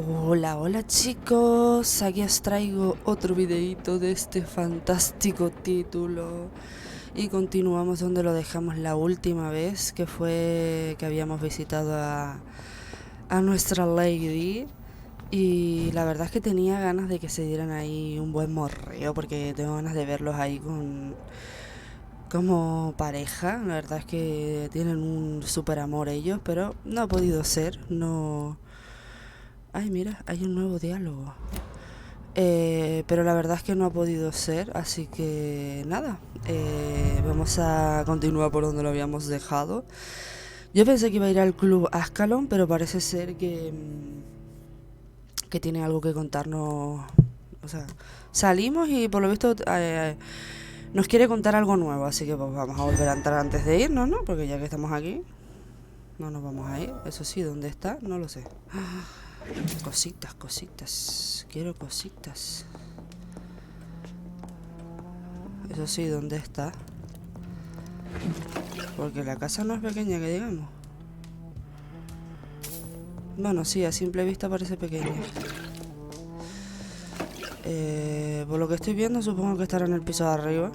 Hola, hola chicos, aquí os traigo otro videito de este fantástico título y continuamos donde lo dejamos la última vez, que fue que habíamos visitado a nuestra lady, y la verdad es que tenía ganas de que se dieran ahí un buen morreo porque tengo ganas de verlos ahí como pareja. La verdad es que tienen un súper amor ellos, pero no ha podido ser, no... Ay, mira, hay un nuevo diálogo. Pero la verdad es que no ha podido ser, así que nada, vamos a continuar por donde lo habíamos dejado. Yo pensé que iba a ir al club Ascalon, pero parece ser que tiene algo que contarnos. O sea, salimos y por lo visto nos quiere contar algo nuevo, así que pues vamos a volver a entrar antes de irnos, ¿no? Porque ya que estamos aquí, no nos vamos a ir. Eso sí, ¿dónde está? No lo sé. Cositas, cositas. Quiero cositas. Eso sí, ¿dónde está? Porque la casa no es pequeña, que digamos. Bueno, sí, a simple vista parece pequeña. Por lo que estoy viendo, supongo que estará en el piso de arriba.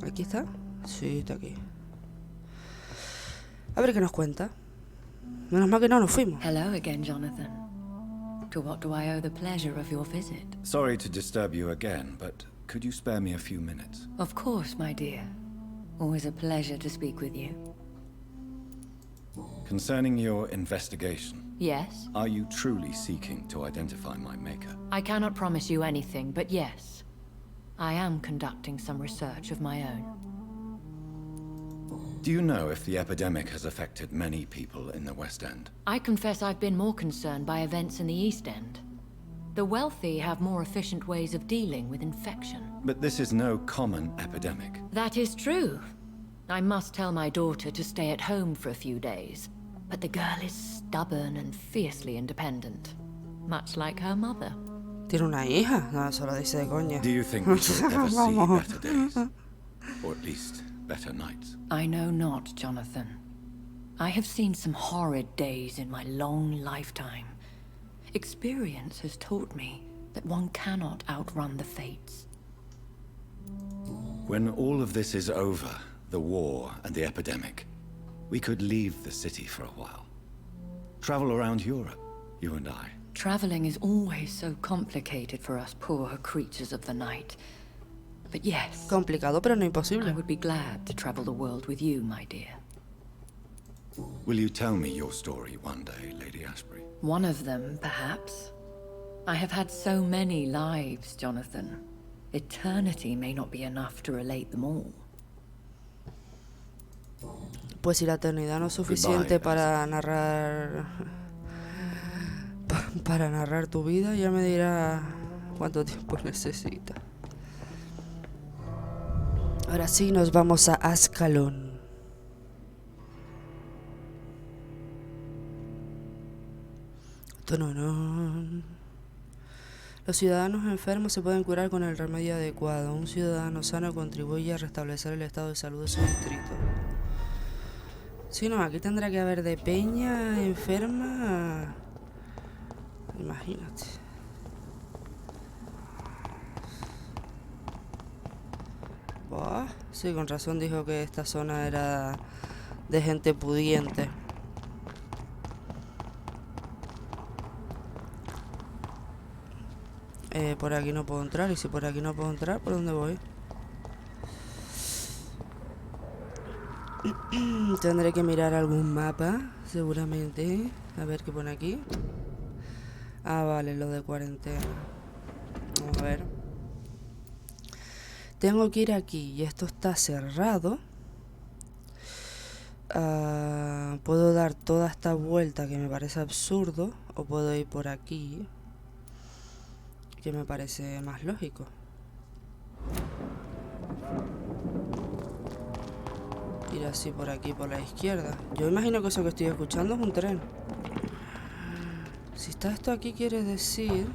¿Aquí está? Sí, está aquí. A ver qué nos cuenta. Menos mal que no nos fuimos. Hello again, Jonathan. To what do I owe the pleasure of your visit? Sorry to disturb you again, but could you spare me a few minutes? Of course, my dear. Always a pleasure to speak with you. Concerning your investigation, Yes? are you truly seeking to identify my maker? I cannot promise you anything, but yes. I am conducting some research of my own. Do you know if the epidemic has affected many people in the West End? I confess I've been more concerned by events in the East End. The wealthy have more efficient ways of dealing with infection. But this is no common epidemic. That is true. I must tell my daughter to stay at home for a few days. But the girl is stubborn and fiercely independent. Much like her mother. ¿Tiene una hija? No, eso lo dice de coña. Do you think we shall ever see Vamos. better days? Or at least better nights? I know not, Jonathan. I have seen some horrid days in my long lifetime. Experience has taught me that one cannot outrun the fates. When all of this is over, the war and the epidemic, we could leave the city for a while. Travel around Europe, you and I. Traveling is always so complicated for us poor creatures of the night. But yes, Complicado, pero no I imposible. would be glad to travel the world with you, my dear. Will you tell me your story one day, Lady Ashbury? One of them, perhaps. I have had so many lives, Jonathan. Eternity may not be enough to relate them all. Pues si la eternidad no es suficiente para narrar... Para narrar tu vida, ya me dirá cuánto tiempo necesita. Ahora sí, nos vamos a Ascalon. Tononón. Los ciudadanos enfermos se pueden curar con el remedio adecuado. Un ciudadano sano contribuye a restablecer el estado de salud de su distrito. Sí, no, aquí tendrá que haber de peña enferma. Imagínate. Buah, sí, con razón dijo que esta zona era de gente pudiente. Por aquí no puedo entrar, y si por aquí no puedo entrar, ¿por dónde voy? Tendré que mirar algún mapa, seguramente. A ver qué pone aquí. Ah, vale, lo de cuarentena. Vamos a ver. Tengo que ir aquí y esto está cerrado. Puedo dar toda esta vuelta que me parece absurdo, o puedo ir por aquí, que me parece más lógico. Ir así por aquí, por la izquierda. Yo imagino que eso que estoy escuchando es un tren. Si está esto aquí, quiere decir...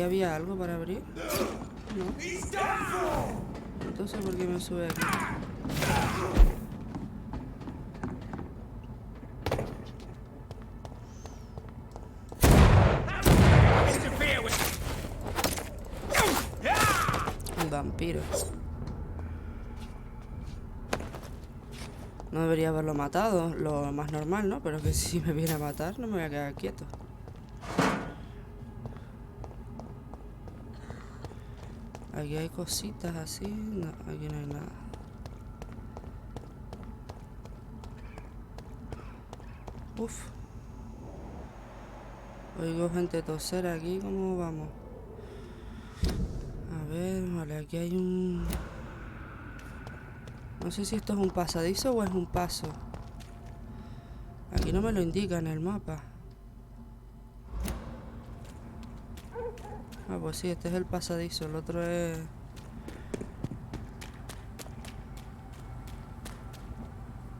había algo para abrir. No. Entonces, ¿por qué me sube aquí? Un vampiro. No debería haberlo matado, lo más normal, ¿no? Pero que si me viene a matar, no me voy a quedar quieto. Aquí hay cositas así. No, aquí no hay nada. Uf. Oigo gente toser aquí, ¿cómo vamos? A ver, vale, aquí hay un... No sé si esto es un pasadizo o es un paso. Aquí no me lo indica en el mapa. Ah, pues sí, este es el pasadizo, el otro es...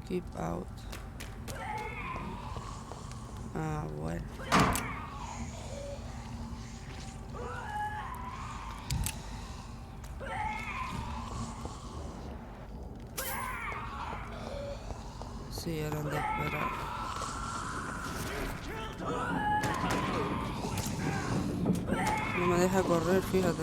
Keep out. Ah, bueno. Sí, eran de esperar. No me deja correr, fíjate.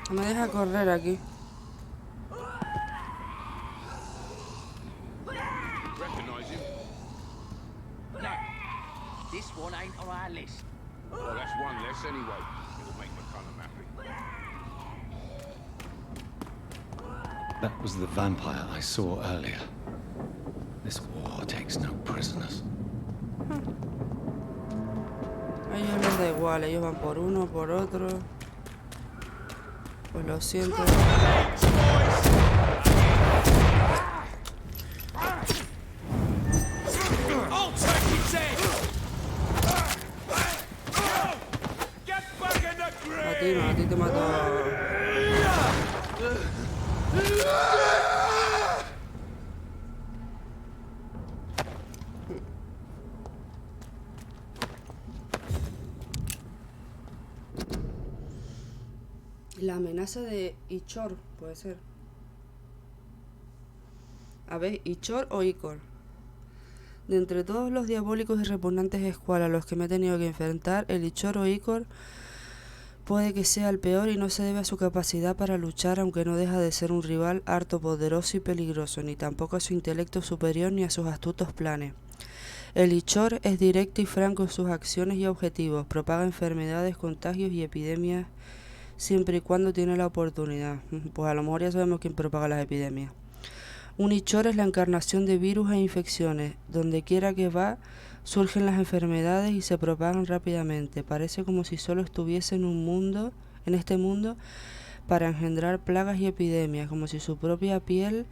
No me deja correr aquí. Recognize him? No, this one ain't on our list. Well, that's one less anyway. It'll make McCullum happy. That was the vampire I saw earlier. This war takes no prisoners. A ellos les da igual, ellos van por uno, por otro. Pues lo siento. A ti no, a ti te mato. La amenaza de Ichor, puede ser. A ver, Ichor o Icor. De entre todos los diabólicos y repugnantes escualas a los que me he tenido que enfrentar, el Ichor o Icor puede que sea el peor y no se debe a su capacidad para luchar, aunque no deja de ser un rival harto poderoso y peligroso, ni tampoco a su intelecto superior ni a sus astutos planes. El Ichor es directo y franco en sus acciones y objetivos, propaga enfermedades, contagios y epidemias siempre y cuando tiene la oportunidad. Pues a lo mejor ya sabemos quién propaga las epidemias. Un Ichor es la encarnación de virus e infecciones. Donde quiera que va, surgen las enfermedades y se propagan rápidamente. Parece como si solo estuviese en este mundo, para engendrar plagas y epidemias, como si su propia piel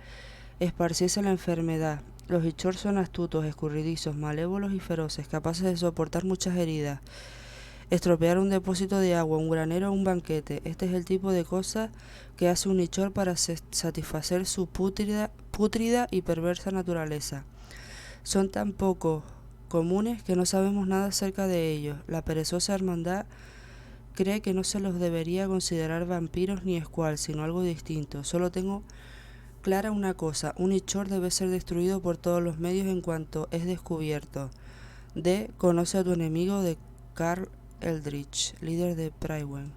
esparciese la enfermedad. Los Ichor son astutos, escurridizos, malévolos y feroces, capaces de soportar muchas heridas. Estropear un depósito de agua, un granero o un banquete. Este es el tipo de cosas que hace un Ichor para satisfacer su pútrida y perversa naturaleza. Son tan poco comunes que no sabemos nada acerca de ellos. La perezosa hermandad cree que no se los debería considerar vampiros ni escual, sino algo distinto. Solo tengo clara una cosa: un Ichor debe ser destruido por todos los medios en cuanto es descubierto. D. Conoce a tu enemigo, de Carl Eldritch, líder de Praiwen.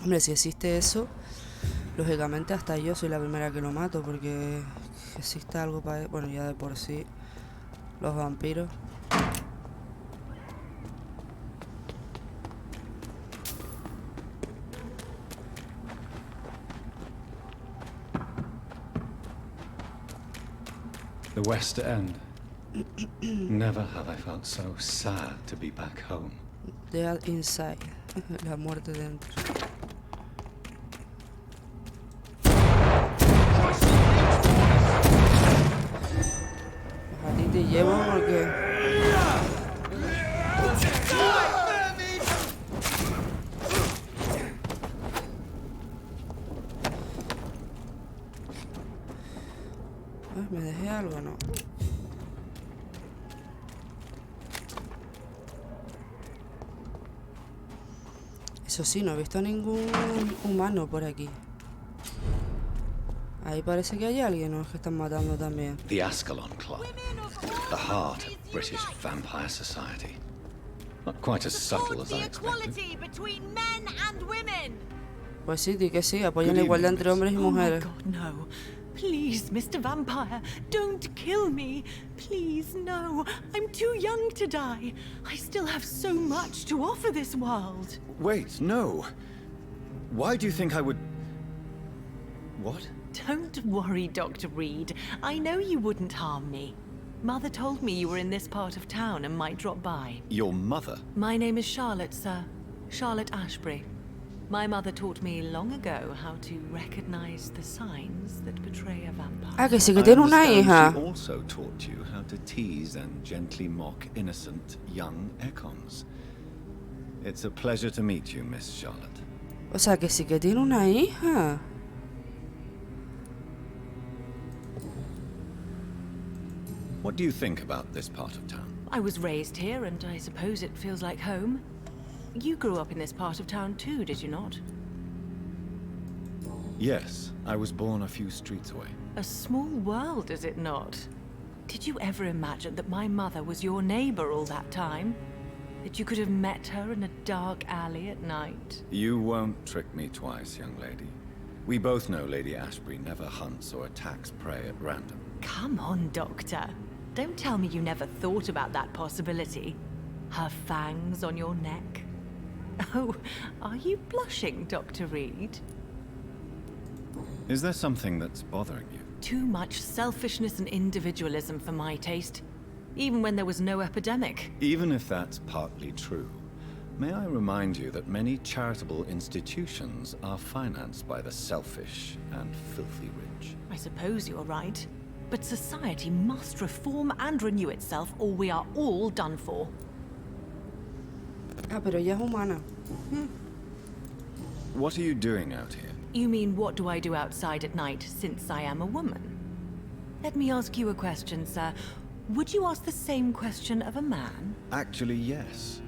Hombre, si existe eso, lógicamente hasta yo soy la primera que lo mato, porque existe algo para... Bueno, ya de por sí, los vampiros... The West End. Never have I felt so sad to be back home. Dead inside. La muerte dentro. A ti te llevo porque... ¿Me dejé algo o no? Eso sí, no he visto ningún humano por aquí. Ahí parece que hay alguien, ¿no? Que están matando también. The Ascalon Club. The heart of British vampire society. Not quite as subtle as I expected. Pues sí, di que sí, apoyan la igualdad entre hombres y mujeres. Oh my God, no. Please, Mr. Vampire, don't kill me. Please, no. I'm too young to die. I still have so much to offer this world. Wait, no. Why do you think I would... What? Don't worry, Dr. Reed. I know you wouldn't harm me. Mother told me you were in this part of town and might drop by. Your mother? My name is Charlotte, sir. Charlotte Ashbury. My mother taught me long ago how to recognize the signs that betray a vampire. Ah, que sí que tiene una hija. She also taught you how to tease and gently mock innocent young econs. It's a pleasure to meet you, Miss Charlotte. O sea, que sí que tiene una hija. What do you think about this part of town? I was raised here, and I suppose it feels like home. You grew up in this part of town too, did you not? Yes, I was born a few streets away. A small world, is it not? Did you ever imagine that my mother was your neighbor all that time? That you could have met her in a dark alley at night? You won't trick me twice, young lady. We both know Lady Ashbury never hunts or attacks prey at random. Come on, Doctor. Don't tell me you never thought about that possibility. Her fangs on your neck. Oh, are you blushing, Dr. Reed? Is there something that's bothering you? Too much selfishness and individualism for my taste. Even when there was no epidemic. Even if that's partly true, may I remind you that many charitable institutions are financed by the selfish and filthy rich. I suppose you're right. But society must reform and renew itself, or we are all done for. Ah, pero ella es humana. What are you doing out here? You mean, what do I do outside at night, since I am a woman? Let me ask you a question, sir. Would you ask the same question of a man? Actually, yes.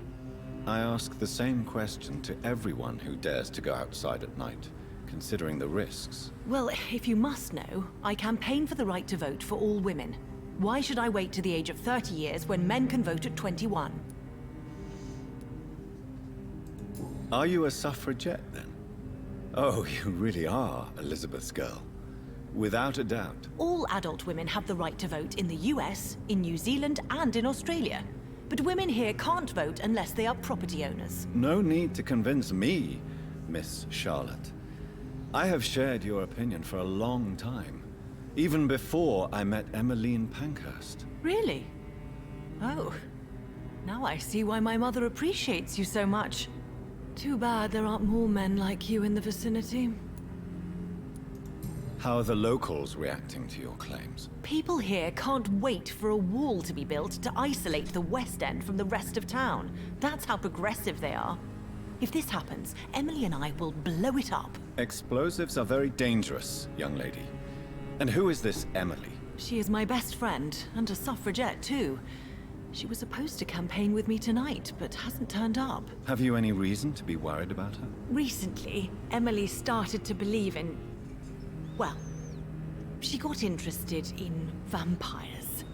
I ask the same question to everyone who dares to go outside at night, considering the risks. Well, if you must know, I campaign for the right to vote for all women. Why should I wait to the age of 30 years when men can vote at 21? Are you a suffragette, then? Oh, you really are Elizabeth's girl. Without a doubt. All adult women have the right to vote in the US, in New Zealand, and in Australia. But women here can't vote unless they are property owners. No need to convince me, Miss Charlotte. I have shared your opinion for a long time. Even before I met Emmeline Pankhurst. Really? Oh. Now I see why my mother appreciates you so much. Too bad there aren't more men like you in the vicinity. How are the locals reacting to your claims? People here can't wait for a wall to be built to isolate the West End from the rest of town. That's how progressive they are. If this happens, Emily and I will blow it up. Explosives are very dangerous, young lady. And who is this Emily? She is my best friend, and a suffragette too. She was supposed to campaign with me tonight, but hasn't turned up. Have you any reason to be worried about her? Recently, Emily started to believe in... well, she got interested in vampires.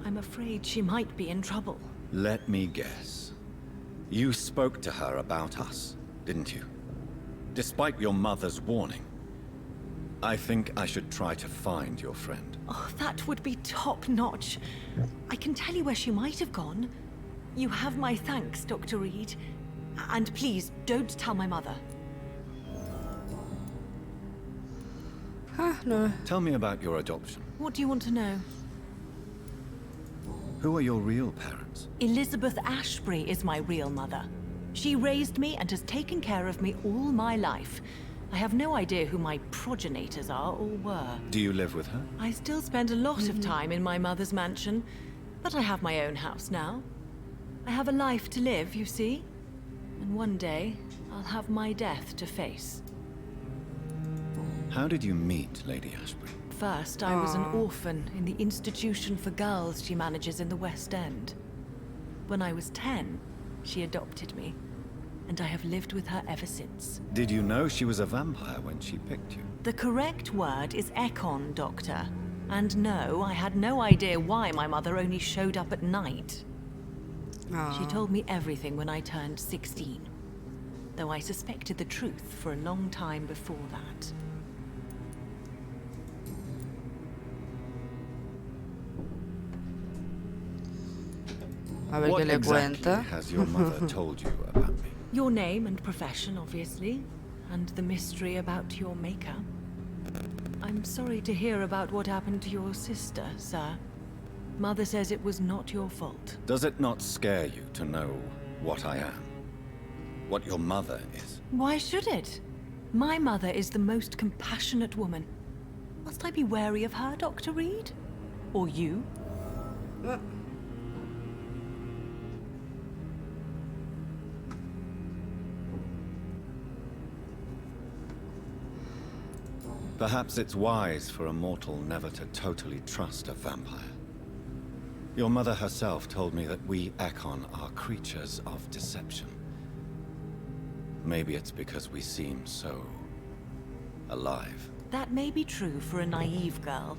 I'm afraid she might be in trouble. Let me guess. You spoke to her about us, didn't you? Despite your mother's warning. I think I should try to find your friend. Oh, that would be top-notch. I can tell you where she might have gone. You have my thanks, Dr. Reed. And please, don't tell my mother. Ah, no. Tell me about your adoption. What do you want to know? Who are your real parents? Elizabeth Ashbury is my real mother. She raised me and has taken care of me all my life. I have no idea who my progenitors are or were. Do you live with her? I still spend a lot of time in my mother's mansion, but I have my own house now. I have a life to live, you see? And one day, I'll have my death to face. How did you meet Lady Ashbury? First, I was an orphan in the institution for girls she manages in the West End. When I was 10, she adopted me. and I have lived with her ever since. Did you know she was a vampire when she picked you? The correct word is Ekon, Doctor. And no, I had no idea why my mother only showed up at night. She told me everything when I turned 16, though I suspected the truth for a long time before that. A ver qué le cuenta. What exactly has your mother told you about me? Your name and profession, obviously, and the mystery about your maker. I'm sorry to hear about what happened to your sister, sir. Mother says it was not your fault. Does it not scare you to know what I am? What your mother is? Why should it? My mother is the most compassionate woman. Must I be wary of her, Dr. Reed? Or you? Perhaps it's wise for a mortal never to totally trust a vampire. Your mother herself told me that we Ekon are creatures of deception. Maybe it's because we seem so alive. That may be true for a naive girl,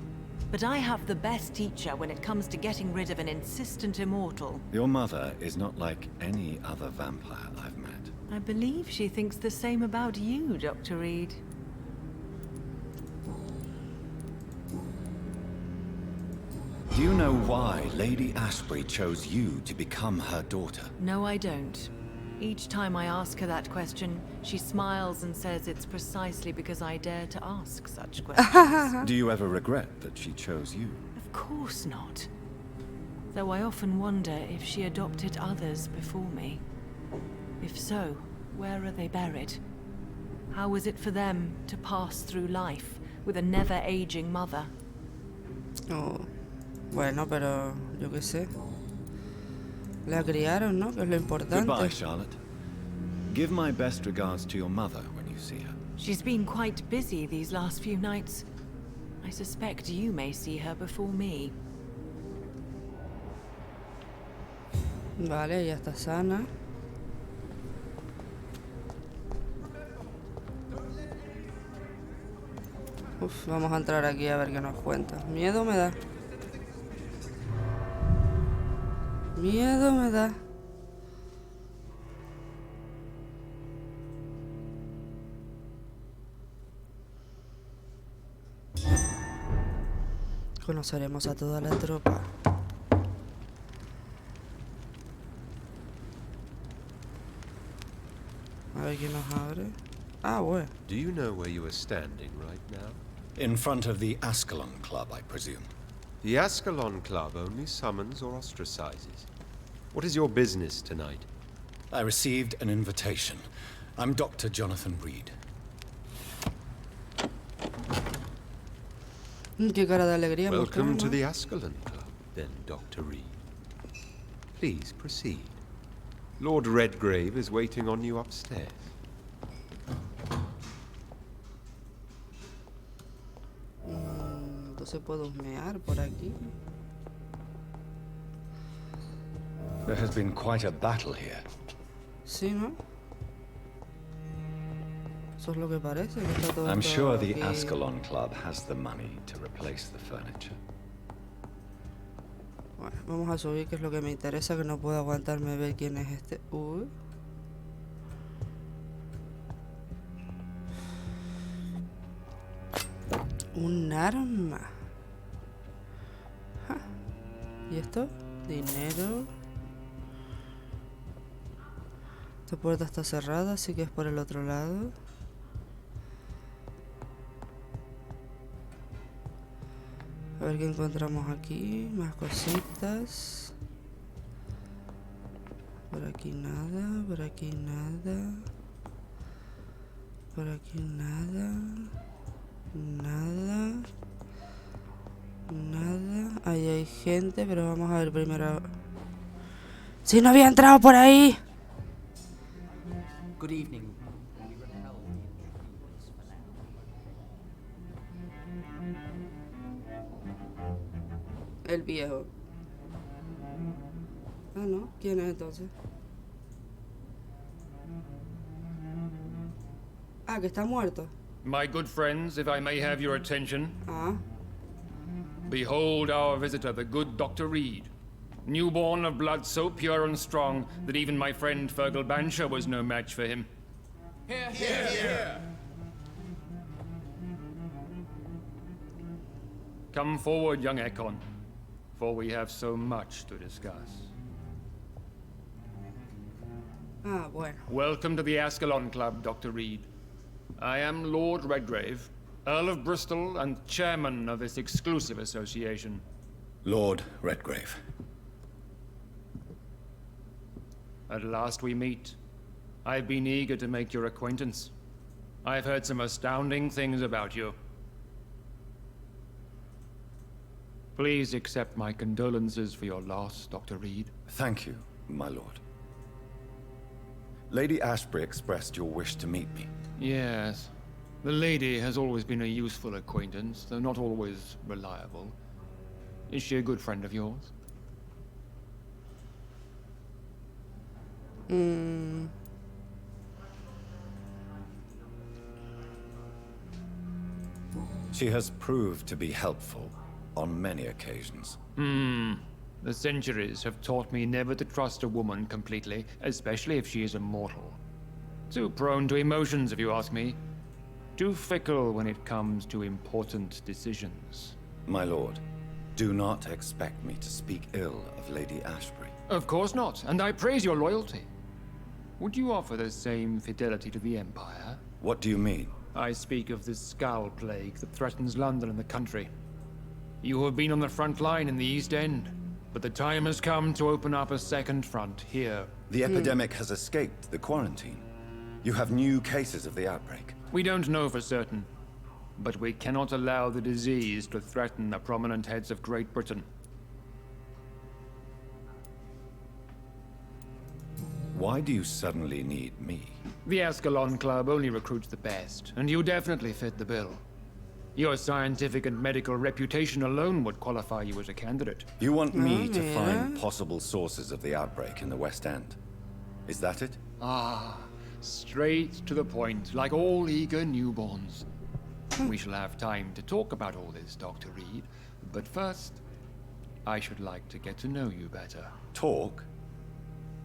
but I have the best teacher when it comes to getting rid of an insistent immortal. Your mother is not like any other vampire I've met. I believe she thinks the same about you, Dr. Reed. Do you know why Lady Ashbury chose you to become her daughter? No, I don't. Each time I ask her that question, she smiles and says it's precisely because I dare to ask such questions. Do you ever regret that she chose you? Of course not. Though I often wonder if she adopted others before me. If so, where are they buried? How was it for them to pass through life with a never-aging mother? Oh. Bueno, pero yo qué sé. La criaron, ¿no? Que es lo importante. Goodbye, Charlotte. Give my best regards to your mother when you see her. She's been quite busy these last few nights. I suspect you may see her before me. Vale, ya está sana. Uf, vamos a entrar aquí a ver qué nos cuenta. Miedo me da. Miedo me da. Conoceremos a toda la tropa. A ver quién nos abre. Ah, bueno. Do you know where you are standing right now? In front of the Ascalon Club, I presume. The Ascalon Club only summons or ostracizes. What is your business tonight? I received an invitation. I'm Dr. Jonathan Reed. Qué cara de alegría. Welcome to the Ascalon Club, then, Dr. Reed. Please proceed. Lord Redgrave is waiting on you upstairs. Entonces puedo mear por aquí. There has been quite a battle here. Sí, ¿no? Eso es lo que parece. Que está todo I'm esto sure the aquí. Ascalon Club has the money to replace the furniture. Bueno, vamos a subir, que es lo que me interesa, que no puedo aguantarme ver quién es este. Uy. Un arma. Ja. ¿Y esto? Dinero. Esta puerta está cerrada, así que es por el otro lado. A ver qué encontramos aquí. Más cositas. Por aquí nada, por aquí nada. Por aquí nada. Nada. Nada. Ahí hay gente, pero vamos a ver primero. ¡Si no había entrado por ahí! Good evening. El viejo. Ah, no. ¿Quién es entonces? Ah, que está muerto. My good friends, if I may have your attention. Ah. Behold our visitor, the good Dr. Reed. Newborn of blood so pure and strong that even my friend Fergal Bansher was no match for him. Here, here, here. Come forward, young Ekon, for we have so much to discuss. Ah, bueno. Welcome to the Ascalon Club, Dr. Reed. I am Lord Redgrave, Earl of Bristol and chairman of this exclusive association. Lord Redgrave. At last we meet. I've been eager to make your acquaintance. I've heard some astounding things about you. Please accept my condolences for your loss, Dr. Reed. Thank you, my lord. Lady Ashbury expressed your wish to meet me. Yes. The lady has always been a useful acquaintance, though not always reliable. Is she a good friend of yours? She has proved to be helpful on many occasions. The centuries have taught me never to trust a woman completely, especially if she is a mortal. Too prone to emotions, if you ask me. Too fickle when it comes to important decisions. My lord, do not expect me to speak ill of Lady Ashbury. Of course not, and I praise your loyalty. Would you offer the same fidelity to the Empire? What do you mean? I speak of the Skull Plague that threatens London and the country. You have been on the front line in the East End, but the time has come to open up a second front here. The epidemic has escaped the quarantine. You have new cases of the outbreak. We don't know for certain, but we cannot allow the disease to threaten the prominent heads of Great Britain. Why do you suddenly need me? The Ascalon Club only recruits the best, and you definitely fit the bill. Your scientific and medical reputation alone would qualify you as a candidate. You want me to find possible sources of the outbreak in the West End? Is that it? Ah, straight to the point, like all eager newborns. We shall have time to talk about all this, Dr. Reed, but first, I should like to get to know you better. Talk?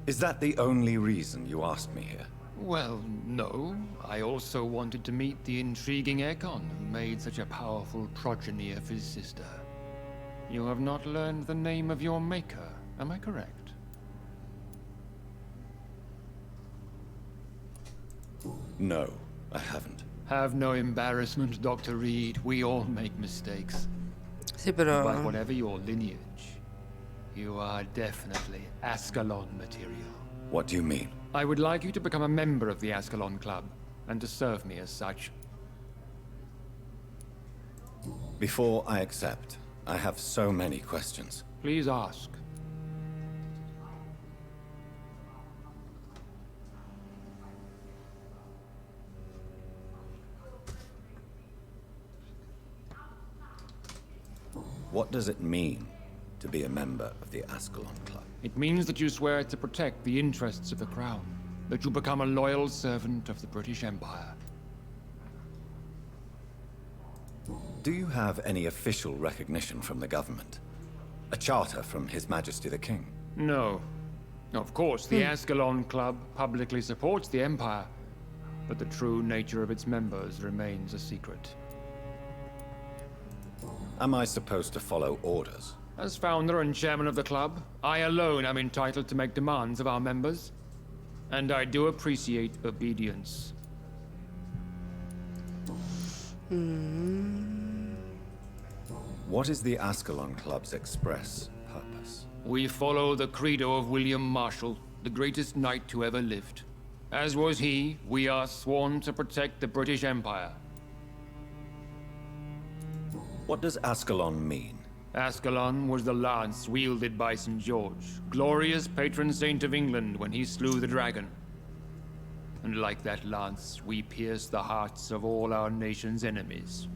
Is that the only reason you asked me here? Well, no. I also wanted to meet the intriguing Ekon, who made such a powerful progeny of his sister. You have not learned the name of your maker, am I correct? No, I haven't. Have no embarrassment, Dr. Reed. We all make mistakes. Sí, pero... But whatever your lineage, you are definitely Ascalon material. What do you mean? I would like you to become a member of the Ascalon Club, and to serve me as such. Before I accept, I have so many questions. Please ask. What does it mean to be a member of the Ascalon Club? It means that you swear to protect the interests of the Crown, that you become a loyal servant of the British Empire. Do you have any official recognition from the government? A charter from His Majesty the King? No. Of course, the Ascalon Club publicly supports the Empire, but the true nature of its members remains a secret. Am I supposed to follow orders? As founder and chairman of the club, I alone am entitled to make demands of our members, and I do appreciate obedience. What is the Ascalon Club's express purpose? We follow the credo of William Marshall, the greatest knight who ever lived. As was he, we are sworn to protect the British Empire. What does Ascalon mean? Ascalon was the lance wielded by St. George, glorious patron saint of England when he slew the dragon. And like that lance, we pierce the hearts of all our nation's enemies.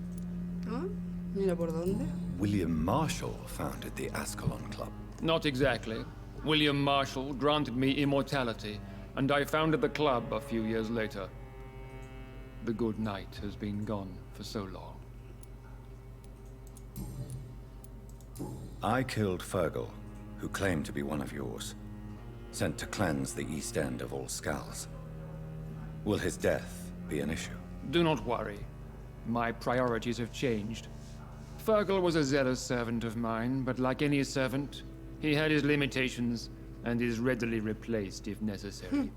¿Ah? Mira por dónde. William Marshall founded the Ascalon Club. Not exactly. William Marshall granted me immortality, and I founded the club a few years later. The good knight has been gone for so long. I killed Fergal, who claimed to be one of yours, sent to cleanse the East End of all Skulls. Will his death be an issue? Do not worry. My priorities have changed. Fergal was a zealous servant of mine, but like any servant, he had his limitations and is readily replaced if necessary.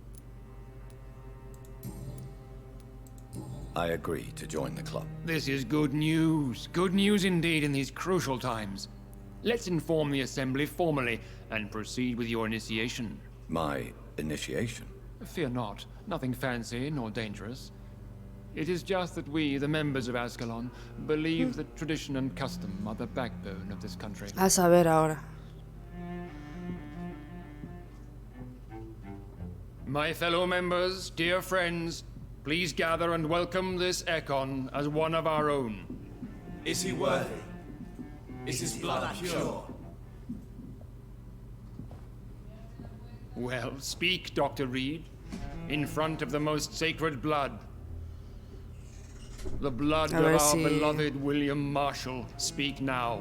I agree to join the club. This is good news. Good news indeed in these crucial times. Let's inform the Assembly formally and proceed with your initiation. My initiation? Fear not. Nothing fancy nor dangerous. It is just that we, the members of Ascalon, believe that tradition and custom are the backbone of this country. A saber ahora. My fellow members, dear friends, please gather and welcome this Ekon as one of our own. Is he worthy? Is his blood pure? Well, speak, Dr. Reed, in front of the most sacred blood. The blood of our beloved William Marshall. Speak now.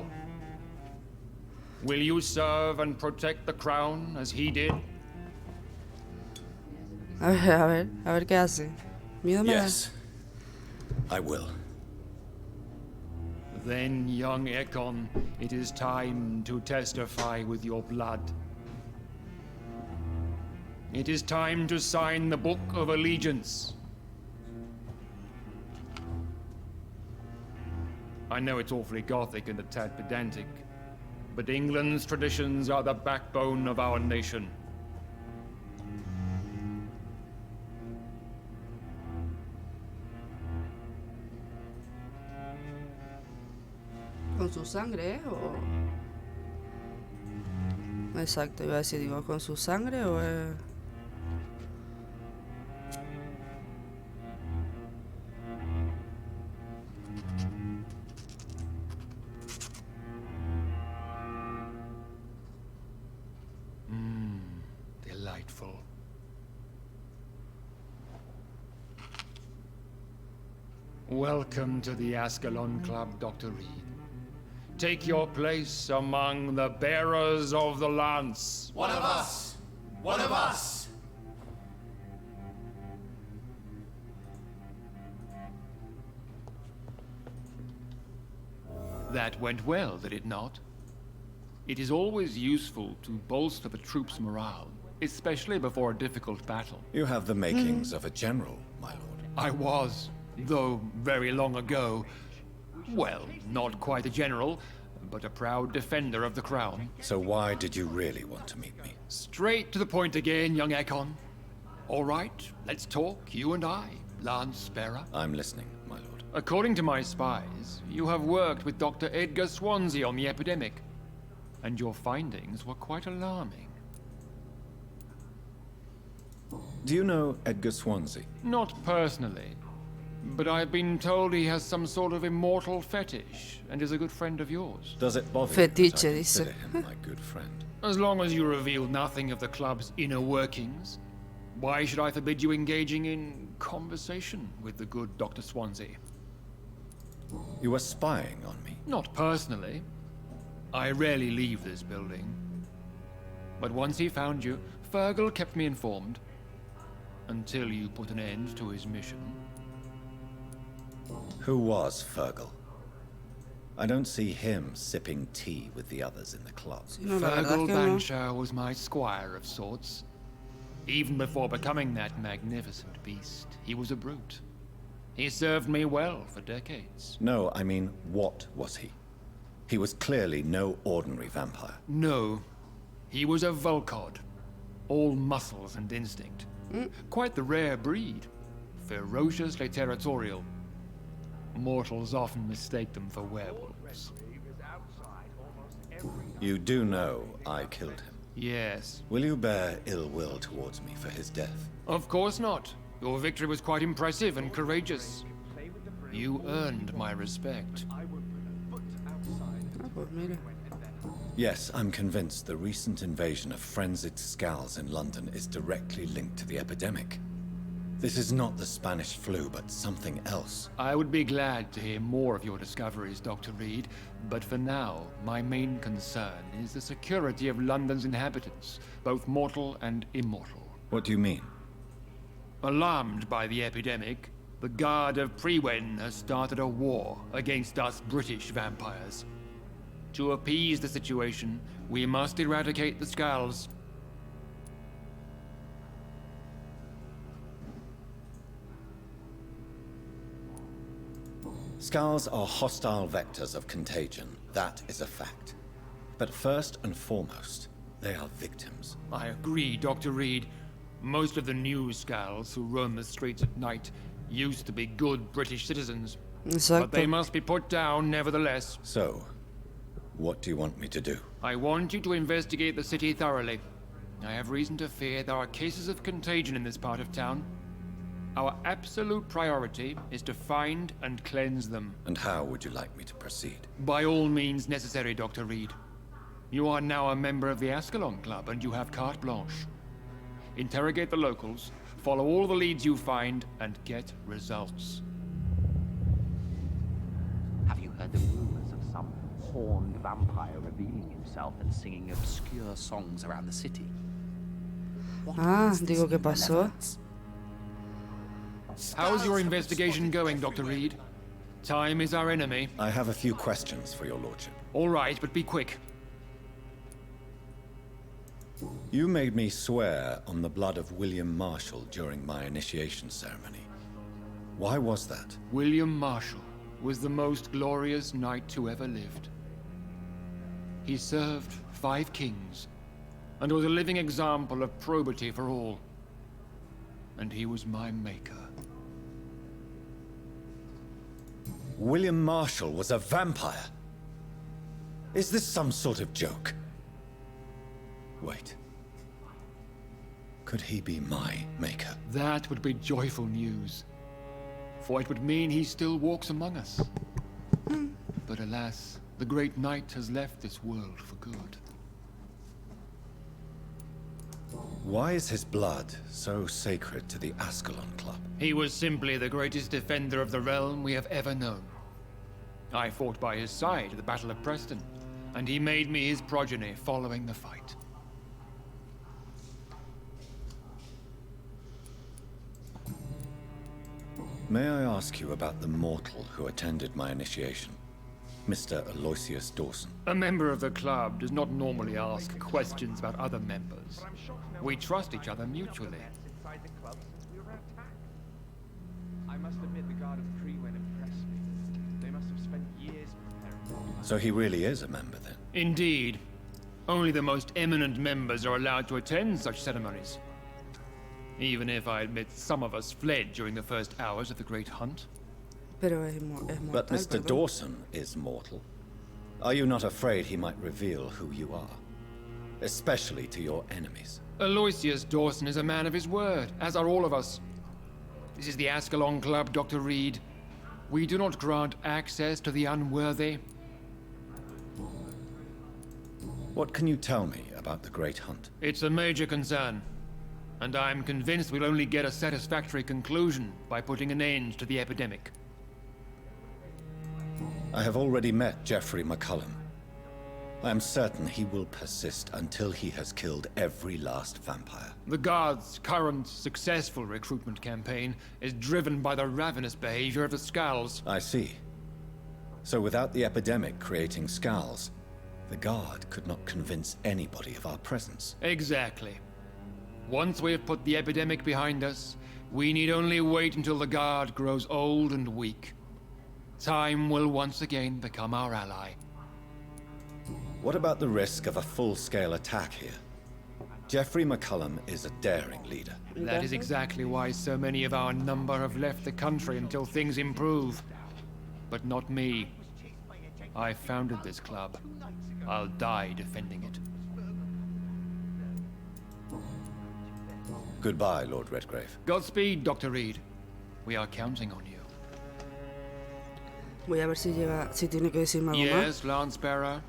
Will you serve and protect the crown as he did? A ver qué hace. Miedo me da. Yes, I will. Then, young Ekon, it is time to testify with your blood. It is time to sign the Book of Allegiance. I know it's awfully gothic and a tad pedantic, but England's traditions are the backbone of our nation. ¿Con su sangre, o...? Exacto, iba a decir, digo, ¿con su sangre o...? Delightful. Welcome to the Ascalon Club, Dr. Reed. Take your place among the bearers of the lance. One of us! One of us! That went well, did it not? It is always useful to bolster the troops' morale, especially before a difficult battle. You have the makings of a general, my lord. I was, though very long ago. Well, not quite a general, but a proud defender of the crown. So why did you really want to meet me? Straight to the point again, young Ekon. All right, let's talk, you and I, Lance Spera. I'm listening, my lord. According to my spies, you have worked with Dr. Edgar Swansea on the epidemic, and your findings were quite alarming. Do you know Edgar Swansea? Not personally, but I've been told he has some sort of immortal fetish and is a good friend of yours. Does it bother you that I Fetiche, consider dice. him my good friend? As long as you reveal nothing of the club's inner workings, why should I forbid you engaging in conversation with the good Dr. Swansea? You were spying on me. Not personally. I rarely leave this building. But once he found you, Fergal kept me informed. Until you put an end to his mission. Who was Fergal? I don't see him sipping tea with the others in the club. No, la verdad es Fergal que no. Banshire was my squire of sorts. Even before becoming that magnificent beast, he was a brute. He served me well for decades. No, I mean, what was he? He was clearly no ordinary vampire. No, he was a Volcod. All muscles and instinct. Quite the rare breed. Ferociously territorial. Mortals often mistake them for werewolves. You do know I killed him. Yes. Will you bear ill will towards me for his death? Of course not. Your victory was quite impressive and courageous. You earned my respect. Ah, pues mira. Yes, I'm convinced the recent invasion of frenzied Skulls in London is directly linked to the epidemic. This is not the Spanish flu, but something else. I would be glad to hear more of your discoveries, Dr. Reed, but for now, my main concern is the security of London's inhabitants, both mortal and immortal. What do you mean? Alarmed by the epidemic, the Guard of Prewen has started a war against us British vampires. To appease the situation, we must eradicate the Skulls. Skulls are hostile vectors of contagion. That is a fact. But first and foremost, they are victims. I agree, Dr. Reed. Most of the new Skulls who roam the streets at night used to be good British citizens. But they must be put down nevertheless. So, what do you want me to do? I want you to investigate the city thoroughly. I have reason to fear there are cases of contagion in this part of town. Our absolute priority is to find and cleanse them. And how would you like me to proceed? By all means necessary, Dr. Reed. You are now a member of the Ascalon Club and you have carte blanche. Interrogate the locals, follow all the leads you find, and get results. Have you heard the rumors of some horned vampire revealing himself and singing obscure songs around the city? Digo, ¿qué pasó? How's your investigation going, Dr. Reed? Time is our enemy. I have a few questions for your lordship. All right, but be quick. You made me swear on the blood of William Marshall during my initiation ceremony. Why was that? William Marshall was the most glorious knight who ever lived. He served 5 kings, and was a living example of probity for all. And he was my maker. William Marshall was a vampire? Is this some sort of joke? Wait. Could he be my maker? That would be joyful news. For it would mean he still walks among us. But alas, the great knight has left this world for good. Why is his blood so sacred to the Ascalon Club? He was simply the greatest defender of the realm we have ever known. I fought by his side at the Battle of Preston, and he made me his progeny following the fight. May I ask you about the mortal who attended my initiation? Mr. Aloysius Dawson. A member of the club does not normally ask questions about other members. We trust each other mutually. I must admit the Guard of Prewen impressed me. They must have spent years preparing. So he really is a member then? Indeed. Only the most eminent members are allowed to attend such ceremonies. Even if I admit some of us fled during the first hours of the Great Hunt. Pero es mortal, But Mr. perdón. Dawson is mortal. Are you not afraid he might reveal who you are? Especially to your enemies. Aloysius Dawson is a man of his word, as are all of us. This is the Ascalon Club, Dr. Reed. We do not grant access to the unworthy. What can you tell me about the Great Hunt? It's a major concern. And I'm convinced we'll only get a satisfactory conclusion by putting an end to the epidemic. I have already met Geoffrey McCullum. I am certain he will persist until he has killed every last vampire. The Guard's current successful recruitment campaign is driven by the ravenous behavior of the Skulls. I see. So without the epidemic creating Skulls, the Guard could not convince anybody of our presence. Exactly. Once we have put the epidemic behind us, we need only wait until the Guard grows old and weak. Time will once again become our ally. What about the risk of a full-scale attack here? Geoffrey McCullum is a daring leader. That is exactly why so many of our number have left the country until things improve. But not me. I founded this club. I'll die defending it. Goodbye, Lord Redgrave. Godspeed, Dr. Reed. We are counting on you. Voy a ver si llega, si tiene que decirme algo más. Yes, Lance Bearer.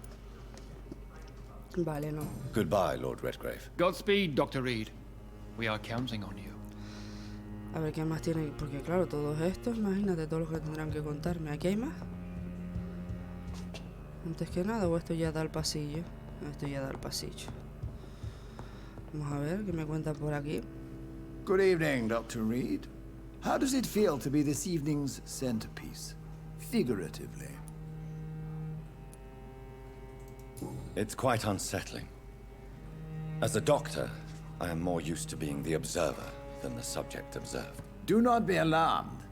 Vale, no. Goodbye, Lord Redgrave. Godspeed, Dr. Reed. We are counting on you. A ver qué más tiene, porque claro, todos estos, imagínate todo lo que tendrán que contarme. ¿Aquí hay más? Antes que nada, o esto ya da el pasillo. Esto ya da el pasillo. Vamos a ver qué me cuentan por aquí. Good evening, Dr. Reed. How does it feel to be this evening's centerpiece, figuratively? It's quite unsettling. As a doctor, I am more used to being the observer than the subject observed. Do not be alarmed.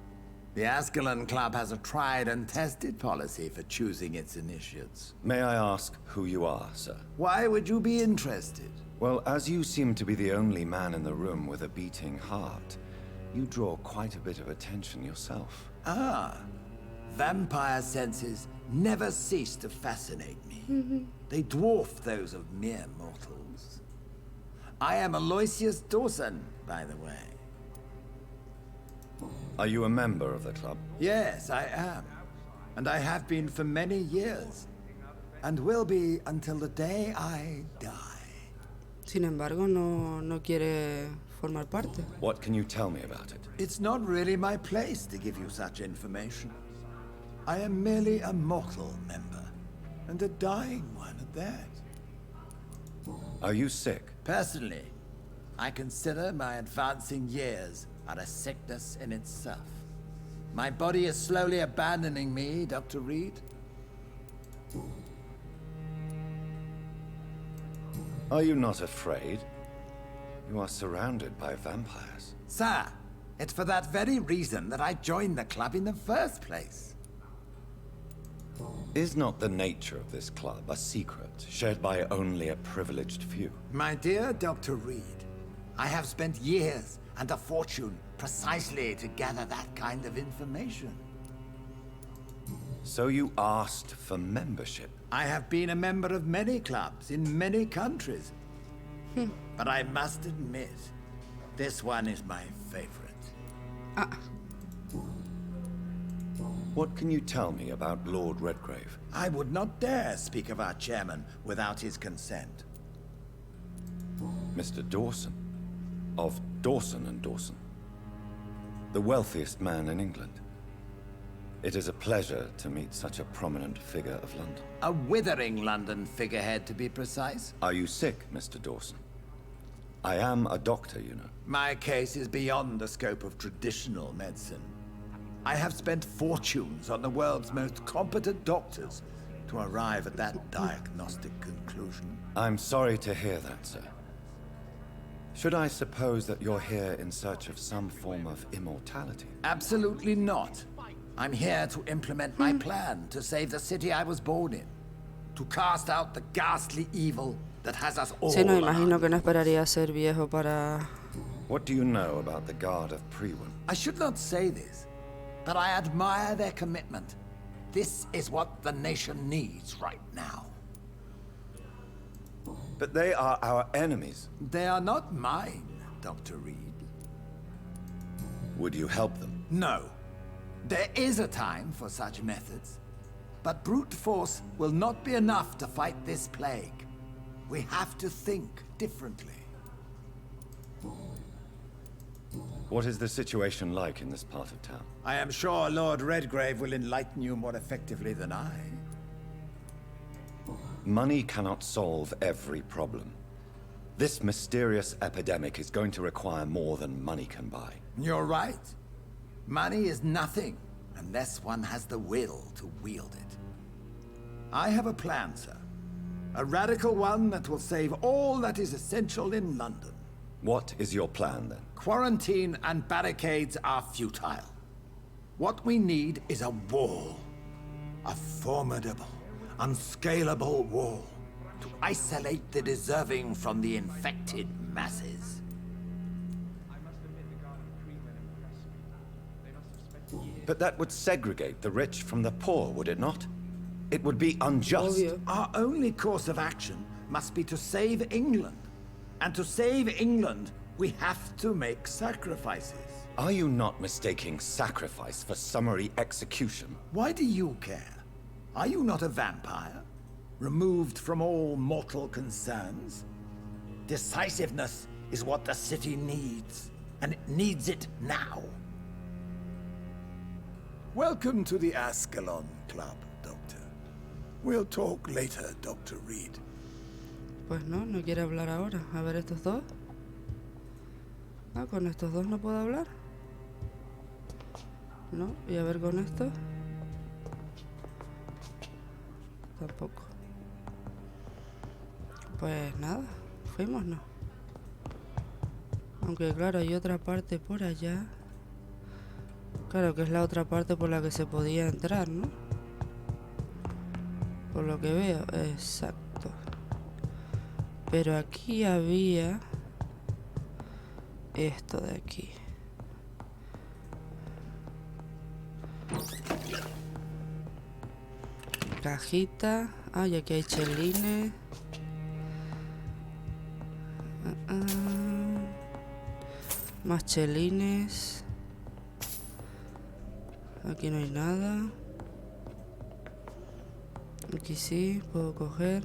The Ascalon Club has a tried and tested policy for choosing its initiates. May I ask who you are, sir? Why would you be interested? Well, as you seem to be the only man in the room with a beating heart, you draw quite a bit of attention yourself. Ah, vampire senses never cease to fascinate me. They dwarf those of mere mortals. I am Aloysius Dawson, by the way. Are you a member of the club? Yes, I am. And I have been for many years. And will be until the day I die. Sin embargo, no quiere formar parte. What can you tell me about it? It's not really my place to give you such information. I am merely a mortal member, and a dying one at that. Are you sick? Personally, I consider my advancing years are a sickness in itself. My body is slowly abandoning me, Dr. Reed. Are you not afraid? You are surrounded by vampires. Sir, it's for that very reason that I joined the club in the first place. Is not the nature of this club a secret, shared by only a privileged few? My dear Dr. Reed, I have spent years and a fortune precisely to gather that kind of information. So you asked for membership? I have been a member of many clubs in many countries. But I must admit, this one is my favorite. What can you tell me about Lord Redgrave? I would not dare speak of our chairman without his consent. Mr. Dawson, of Dawson and Dawson, the wealthiest man in England. It is a pleasure to meet such a prominent figure of London. A withering London figurehead, to be precise. Are you sick, Mr. Dawson? I am a doctor, you know. My case is beyond the scope of traditional medicine. I have spent fortunes on the world's most competent doctors to arrive at that diagnostic conclusion. I'm sorry to hear that, sir. Should I suppose that you're here in search of some form of immortality? Absolutely not. I'm here to implement my plan to save the city I was born in. To cast out the ghastly evil that has us all. Sí, no, imagino que no esperaría ser viejo para... What do you know about the Guard of Prewin? I should not say this, but I admire their commitment. This is what the nation needs right now. But they are our enemies. They are not mine, Dr. Reed. Would you help them? No. There is a time for such methods. But brute force will not be enough to fight this plague. We have to think differently. What is the situation like in this part of town? I am sure Lord Redgrave will enlighten you more effectively than I. Money cannot solve every problem. This mysterious epidemic is going to require more than money can buy. You're right. Money is nothing unless one has the will to wield it. I have a plan, sir. A radical one that will save all that is essential in London. What is your plan, then? Quarantine and barricades are futile. What we need is a wall. A formidable, unscalable wall to isolate the deserving from the infected masses. But that would segregate the rich from the poor, would it not? It would be unjust. Our only course of action must be to save England. And to save England, we have to make sacrifices. Are you not mistaking sacrifice for summary execution? Why do you care? Are you not a vampire? Removed from all mortal concerns? Decisiveness is what the city needs. and it needs it now. Welcome to the Ascalon Club, Doctor. We'll talk later, Dr. Reed. Pues no quiere hablar ahora. A ver estos dos. Ah, con estos dos no puedo hablar. No, y a ver con estos. Tampoco. Pues nada, fuimos, ¿no? Aunque claro, hay otra parte por allá. Claro que es la otra parte por la que se podía entrar, ¿no? Por lo que veo, exacto. Pero aquí había esto de aquí. Cajita. Ah, y aquí hay chelines. Más chelines. Aquí no hay nada. Aquí sí, puedo coger.